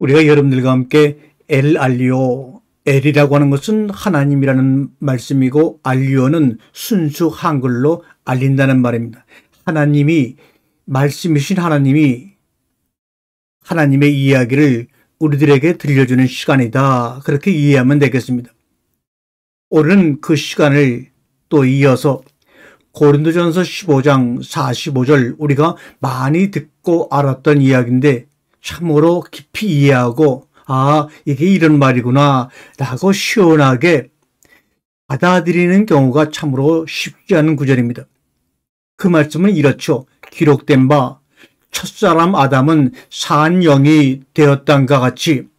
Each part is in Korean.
우리가 여러분들과 함께 엘 알리오, 엘이라고 하는 것은 하나님이라는 말씀이고 알리오는 순수 한글로 알린다는 말입니다. 하나님이, 말씀이신 하나님이 하나님의 이야기를 우리들에게 들려주는 시간이다. 그렇게 이해하면 되겠습니다. 오늘은 그 시간을 또 이어서 고린도전서 15장 45절 우리가 많이 듣고 알았던 이야기인데 참으로 깊이 이해하고 이게 이런 말이구나 라고 시원하게 받아들이는 경우가 참으로 쉽지 않은 구절입니다. 그 말씀은 이렇죠. 기록된 바 첫사람 아담은 산 영이 되었단가 같이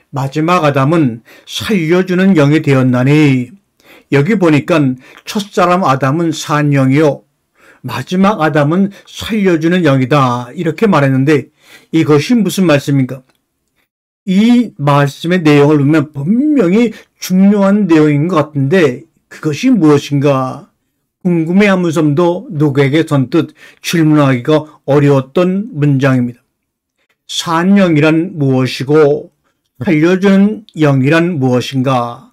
마지막 아담은 살려주는 영이 되었나니, 여기 보니까 첫사람 아담은 산 영이요 마지막 아담은 살려주는 영이다 이렇게 말했는데 이것이 무슨 말씀인가? 이 말씀의 내용을 보면 분명히 중요한 내용인 것 같은데 그것이 무엇인가 궁금해하면서도 누구에게 선뜻 질문하기가 어려웠던 문장입니다. 산 영이란 무엇이고 살려주는 영이란 무엇인가?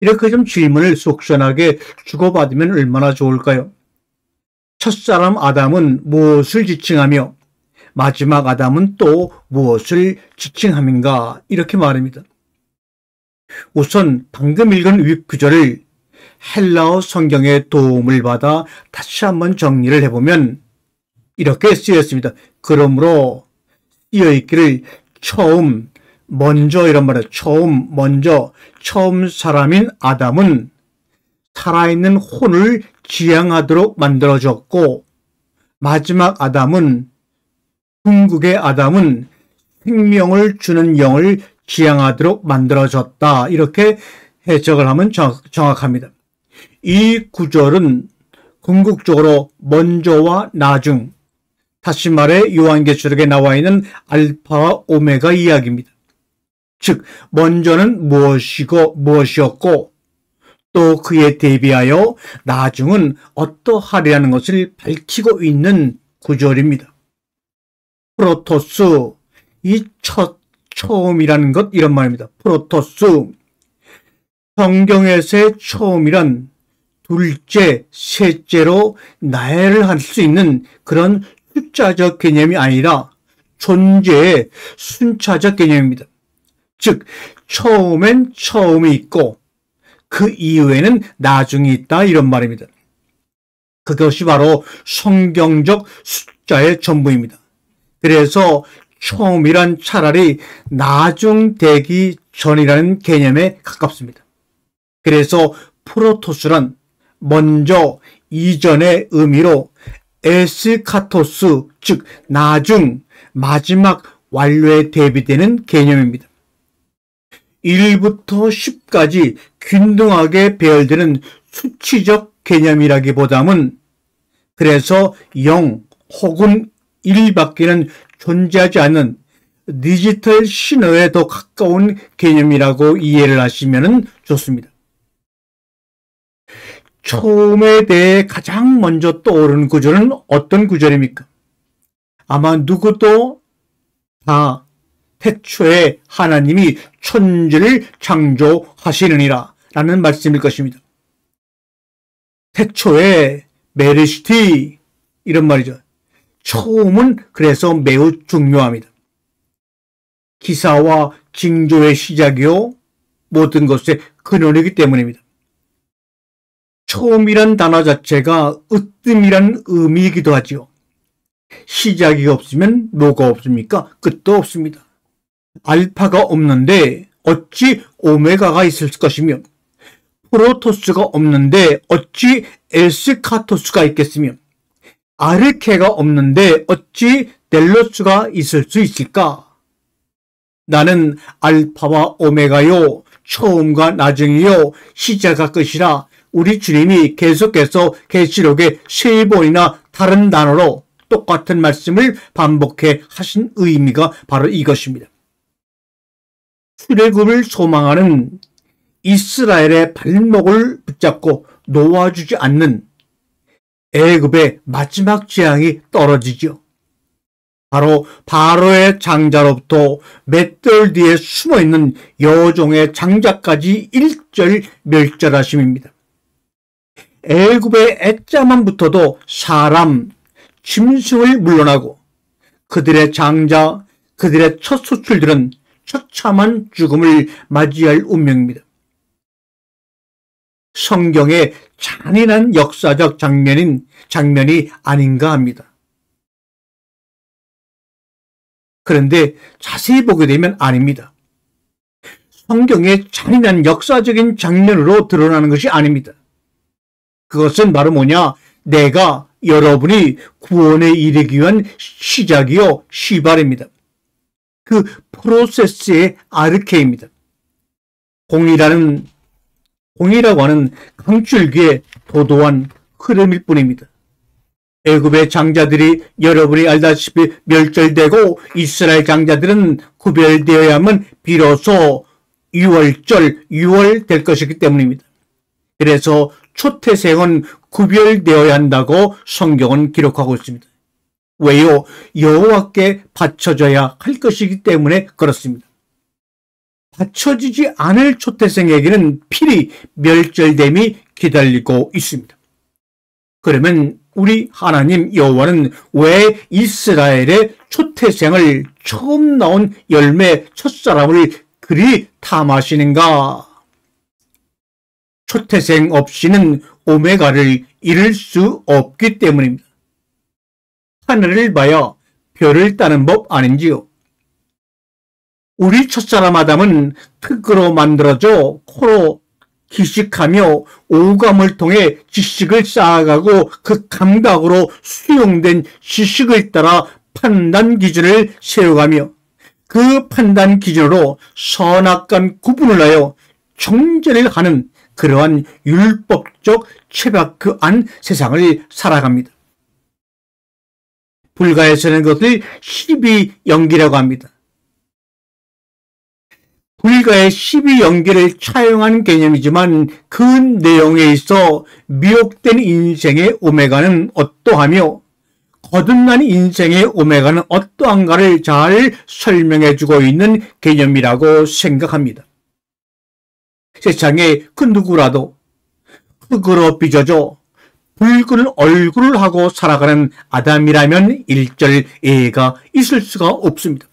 이렇게 좀 질문을 속 시원하게 주고받으면 얼마나 좋을까요? 첫사람 아담은 무엇을 지칭하며 마지막 아담은 또 무엇을 지칭함인가? 이렇게 말합니다. 우선 방금 읽은 윗 구절을 헬라어 성경의 도움을 받아 다시 한번 정리를 해보면 이렇게 쓰였습니다. 그러므로 쓰여있기를 처음, 먼저 이런 말이에요. 처음, 먼저, 처음 사람인 아담은 살아있는 혼을 지향하도록 만들어졌고 마지막 아담은 궁극의 아담은 생명을 주는 영을 지향하도록 만들어졌다. 이렇게 해석을 하면 정확합니다. 이 구절은 궁극적으로 먼저와 나중, 다시 말해 요한계시록에 나와 있는 알파와 오메가 이야기입니다. 즉 먼저는 무엇이었고 또 그에 대비하여 나중은 어떠하리라는 것을 밝히고 있는 구절입니다. 프로토스, 이 처음이라는 것 이런 말입니다. 프로토스, 성경에서의 처음이란 둘째, 셋째로 나열을 할 수 있는 그런 숫자적 개념이 아니라 존재의 순차적 개념입니다. 즉 처음엔 처음이 있고 그 이후에는 나중이 있다 이런 말입니다. 그것이 바로 성경적 숫자의 전부입니다. 그래서 처음이란 차라리 나중 되기 전이라는 개념에 가깝습니다. 그래서 프로토스란 먼저, 이전의 의미로 에스카토스, 즉 나중, 마지막 완료에 대비되는 개념입니다. 1부터 10까지 균등하게 배열되는 수치적 개념이라기보다는 그래서 0 혹은 1밖에는 존재하지 않는 디지털 신호에 더 가까운 개념이라고 이해를 하시면 좋습니다. 처음에 대해 가장 먼저 떠오르는 구절은 어떤 구절입니까? 아마 누구도 다 태초에 하나님이 천지를 창조하시느니라 라는 말씀일 것입니다. 태초에 메르시티 이런 말이죠. 처음은 그래서 매우 중요합니다. 기사와 징조의 시작이요 모든 것의 근원이기 때문입니다. 처음이란 단어 자체가 으뜸이란 의미이기도 하지요. 시작이 없으면 뭐가 없습니까? 끝도 없습니다. 알파가 없는데 어찌 오메가가 있을 것이며 프로토스가 없는데 어찌 에스카토스가 있겠으며 아르케가 없는데 어찌 델로스가 있을 수 있을까? 나는 알파와 오메가요 처음과 나중이요 시작과 끝이라 우리 주님이 계속해서 계시록에 3번이나 다른 단어로 똑같은 말씀을 반복해 하신 의미가 바로 이것입니다. 출애굽을 소망하는 이스라엘의 발목을 붙잡고 놓아주지 않는 애굽의 마지막 재앙이 떨어지죠. 바로 바로의 장자로부터 맷돌 뒤에 숨어있는 여종의 장자까지 일절 멸절하심입니다. 애굽의 애짜만부터도 사람, 짐승을 물러나고 그들의 장자, 그들의 첫 수출들은 처참한 죽음을 맞이할 운명입니다. 성경의 잔인한 역사적 장면이 아닌가 합니다. 그런데 자세히 보게 되면 아닙니다. 성경의 잔인한 역사적인 장면으로 드러나는 것이 아닙니다. 그것은 바로 뭐냐? 내가 여러분이 구원에 이르기 위한 시작이요 시발입니다. 그 프로세스의 아르케입니다. 공이라고 하는 강줄기의 도도한 흐름일 뿐입니다. 애굽의 장자들이 여러분이 알다시피 멸절되고 이스라엘 장자들은 구별되어야만 비로소 6월 될 것이기 때문입니다. 그래서 초태생은 구별되어야 한다고 성경은 기록하고 있습니다. 왜요? 여호와께 바쳐져야 할 것이기 때문에 그렇습니다. 바쳐지지 않을 초태생에게는 필히 멸절됨이 기다리고 있습니다. 그러면 우리 하나님 여호와는 왜 이스라엘의 초태생을 처음 나온 열매 첫사람을 그리 탐하시는가? 초태생 없이는 오메가를 이룰 수 없기 때문입니다. 하늘을 봐야 별을 따는 법 아닌지요? 우리 첫사람 아담은 흙으로 만들어져 코로 기식하며 오감을 통해 지식을 쌓아가고 그 감각으로 수용된 지식을 따라 판단 기준을 세워가며 그 판단 기준으로 선악간 구분을 하여 정죄를 하는 그러한 율법적 최박한 세상을 살아갑니다. 불가에서는 그것을 12연기라고 합니다. 불가의 12연기를 차용한 개념이지만 그 내용에 있어 미혹된 인생의 오메가는 어떠하며 거듭난 인생의 오메가는 어떠한가를 잘 설명해주고 있는 개념이라고 생각합니다. 세상에 그 누구라도 흙으로 빚어져 붉은 얼굴을 하고 살아가는 아담이라면 일절 예가 있을 수가 없습니다.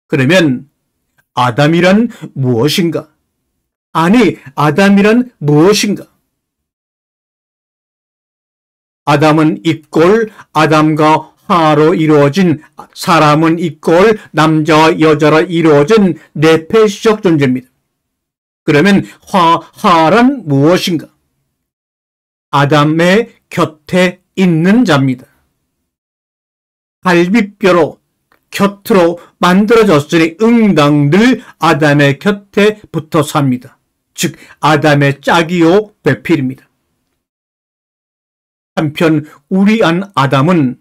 그러면 아담이란 무엇인가? 아니, 아담이란 무엇인가? 아담은 이꼴 아담과 하로 이루어진, 사람은 이꼴 남자와 여자로 이루어진 네페시적 존재입니다. 그러면 하란 무엇인가? 아담의 곁에 있는 자입니다. 갈비뼈로 곁으로 만들어졌으니 응당 늘 아담의 곁에 붙어 삽니다. 즉 아담의 짝이요 배필입니다. 한편 우리 안 아담은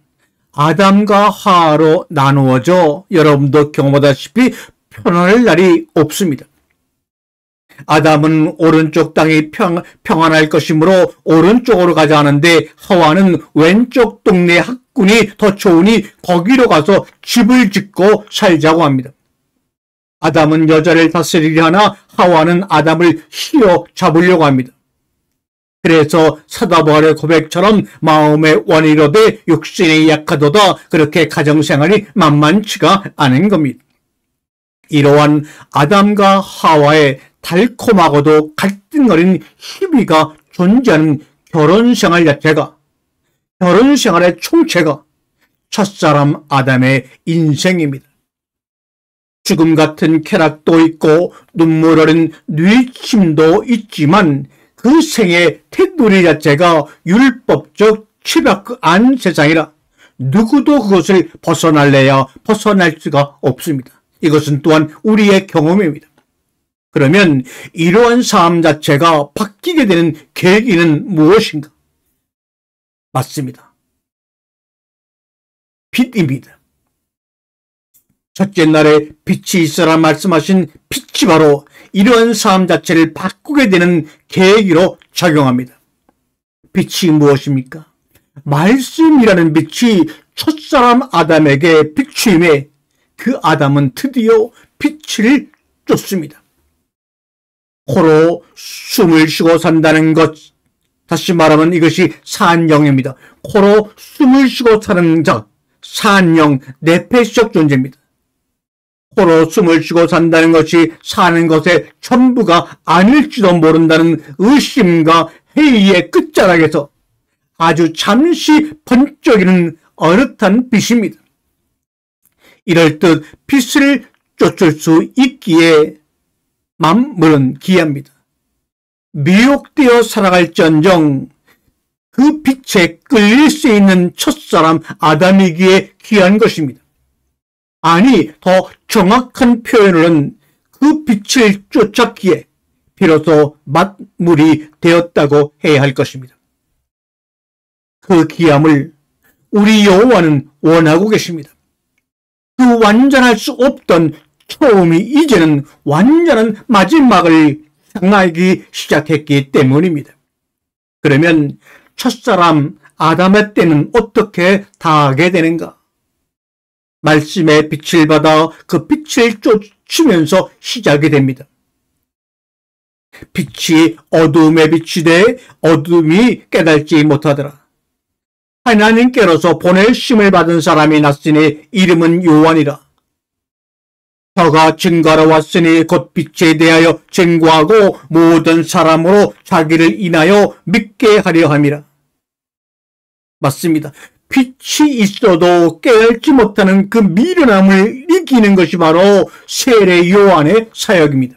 아담과 하로 나누어져 여러분도 경험하다시피 편안할 날이 없습니다. 아담은 오른쪽 땅이 평안할 것이므로 오른쪽으로 가자 하는데 하와는 왼쪽 동네 학군이 더 좋으니 거기로 가서 집을 짓고 살자고 합니다. 아담은 여자를 다스리려 하나 하와는 아담을 휘어 잡으려고 합니다. 그래서 사다바알의 고백처럼 마음의 원이로되 육신이 약하도다, 그렇게 가정생활이 만만치가 않은 겁니다. 이러한 아담과 하와의 달콤하고도 갈등어린 희비가 존재하는 결혼생활 자체가, 결혼생활의 총체가 첫사람 아담의 인생입니다. 죽음 같은 쾌락도 있고 눈물 어린 뉘침도 있지만 그 생의 테두리 자체가 율법적 취박한 세상이라 누구도 그것을 벗어날래야 벗어날 수가 없습니다. 이것은 또한 우리의 경험입니다. 그러면 이러한 삶 자체가 바뀌게 되는 계기는 무엇인가? 맞습니다. 빛입니다. 첫째 날에 빛이 있어라 말씀하신 빛이 바로 이러한 삶 자체를 바꾸게 되는 계기로 작용합니다. 빛이 무엇입니까? 말씀이라는 빛이 첫사람 아담에게 비추임에 그 아담은 드디어 빛을 쫓습니다. 코로 숨을 쉬고 산다는 것, 다시 말하면 이것이 산영입니다. 코로 숨을 쉬고 사는 자, 산영, 내폐적 존재입니다. 코로 숨을 쉬고 산다는 것이 사는 것의 전부가 아닐지도 모른다는 의심과 회의의 끝자락에서 아주 잠시 번쩍이는 어긋한 빛입니다. 이럴 듯 빛을 쫓을 수 있기에 만물은 귀합니다. 미혹되어 살아갈지언정 그 빛에 끌릴 수 있는 첫사람 아담이기에 귀한 것입니다. 아니, 더 정확한 표현으로는 그 빛을 쫓았기에 비로소 만물이 되었다고 해야 할 것입니다. 그 귀함을 우리 여호와는 원하고 계십니다. 그 완전할 수 없던 처음이 이제는 완전한 마지막을 향하기 시작했기 때문입니다. 그러면 첫사람 아담의 때는 어떻게 다하게 되는가? 말씀의 빛을 받아 그 빛을 쫓으면서 시작이 됩니다. 빛이 어두움에 비치되 어둠이 깨달지 못하더라. 하나님께로서 보내심을 받은 사람이 났으니 이름은 요한이라. 저가 증거하러 왔으니 곧 빛에 대하여 증거하고 모든 사람으로 자기를 인하여 믿게 하려 함이라. 맞습니다. 빛이 있어도 깨닫지 못하는 그 미련함을 이기는 것이 바로 세례 요한의 사역입니다.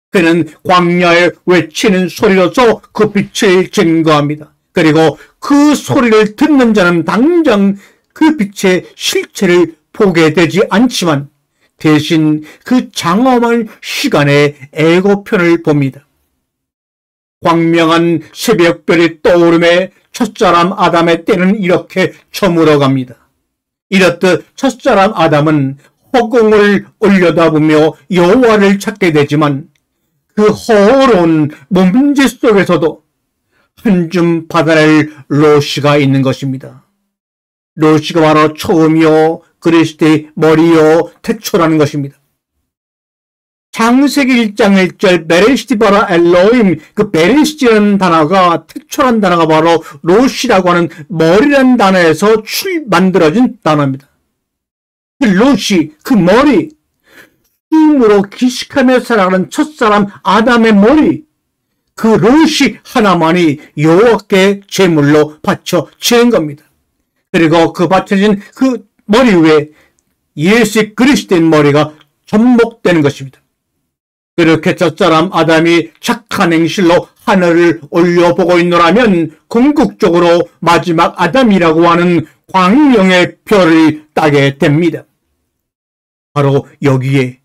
그는 광야에 외치는 소리로서 그 빛을 증거합니다. 그리고 그 소리를 듣는 자는 당장 그 빛의 실체를 보게 되지 않지만 대신 그 장엄한 시간에 애고편을 봅니다. 광명한 새벽별이 떠오름에 첫사람 아담의 때는 이렇게 저물어갑니다. 이렇듯 첫사람 아담은 허공을 올려다보며 여호와를 찾게 되지만 그 허허로운 먼지 속에서도 한 줌 받아낼 로시가 있는 것입니다. 로시가 바로 처음이요 그리스도의 머리요 태초라는 것입니다. 창세기 1장 1절 베레시티 바라 엘로임, 그 베레시티라는 단어가 태초라는 단어가 바로 로시라고 하는 머리라는 단어에서 만들어진 단어입니다. 그 로시, 그 머리, 숨으로 기식하며 살아가는 첫사람 아담의 머리, 그 로시 하나만이 여호와께 제물로 바쳐지는 겁니다. 그리고 그 바쳐진 그 머리 위에 예수 그리스도의 머리가 접목되는 것입니다. 그렇게 첫사람 아담이 착한 행실로 하늘을 올려보고 있노라면 궁극적으로 마지막 아담이라고 하는 광명의 별을 따게 됩니다. 바로 여기에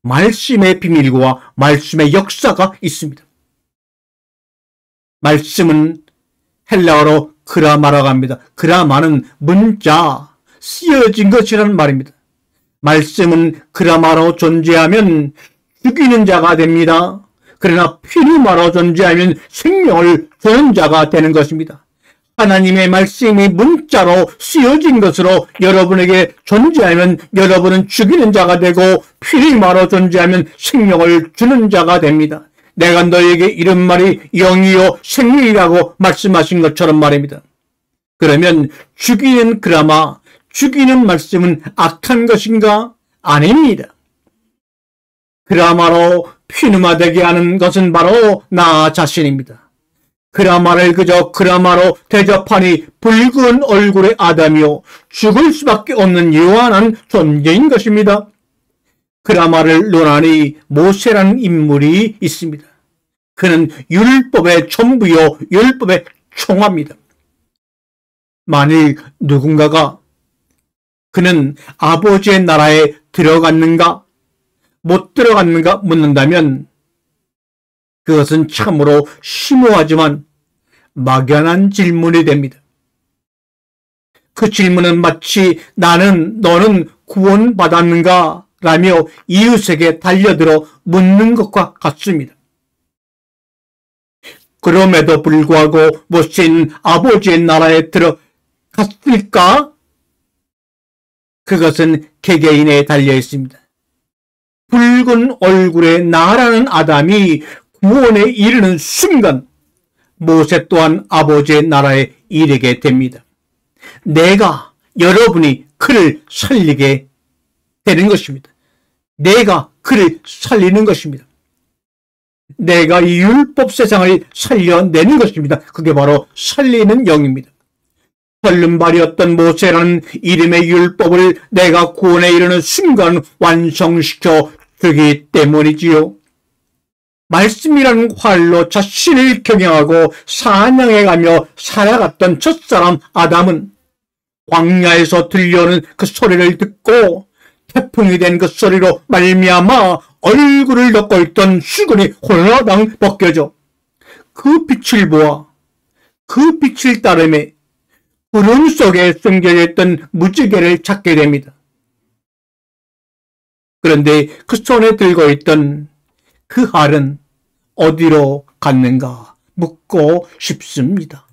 말씀의 비밀과 말씀의 역사가 있습니다. 말씀은 헬라어로 그라마라고 합니다. 그라마는 문자, 쓰여진 것이라는 말입니다. 말씀은 그라마로 존재하면 죽이는 자가 됩니다. 그러나 피누마로 존재하면 생명을 주는 자가 되는 것입니다. 하나님의 말씀이 문자로 쓰여진 것으로 여러분에게 존재하면 여러분은 죽이는 자가 되고 피누마로 존재하면 생명을 주는 자가 됩니다. 내가 너에게 이런 말이 영이요 생명이라고 말씀하신 것처럼 말입니다. 그러면 죽이는 그라마, 죽이는 말씀은 악한 것인가? 아닙니다. 그라마로 피누마되게 하는 것은 바로 나 자신입니다. 그라마를 그저 그라마로 대접하니 붉은 얼굴의 아담이요 죽을 수밖에 없는 요한한 존재인 것입니다. 그라마를 논하니 모세라는 인물이 있습니다. 그는 율법의 전부요 율법의 총화입니다. 만일 누군가가 그는 아버지의 나라에 들어갔는가 못 들어갔는가 묻는다면 그것은 참으로 심오하지만 막연한 질문이 됩니다. 그 질문은 마치 너는 구원받았는가 라며 이웃에게 달려들어 묻는 것과 같습니다. 그럼에도 불구하고 모세는 아버지의 나라에 들어갔을까? 그것은 개개인에 달려 있습니다. 붉은 얼굴의 나라는 아담이 구원에 이르는 순간 모세 또한 아버지의 나라에 이르게 됩니다. 내가, 여러분이 그를 살리게 되는 것입니다. 내가 그를 살리는 것입니다. 내가 이 율법 세상을 살려내는 것입니다. 그게 바로 살리는 영입니다. 절름발이었던 모세라는 이름의 율법을 내가 구원에 이르는 순간 완성시켜 주기 때문이지요. 말씀이라는 활로 자신을 경영하고 사냥해가며 살아갔던 첫사람 아담은 광야에서 들려오는 그 소리를 듣고 태풍이 된 그 소리로 말미암아 얼굴을 덮고 있던 수건이 홀라당 벗겨져 그 빛을 보아 그 빛을 따르며 구름 속에 숨겨져 있던 무지개를 찾게 됩니다. 그런데 그 손에 들고 있던 그 활은 어디로 갔는가 묻고 싶습니다.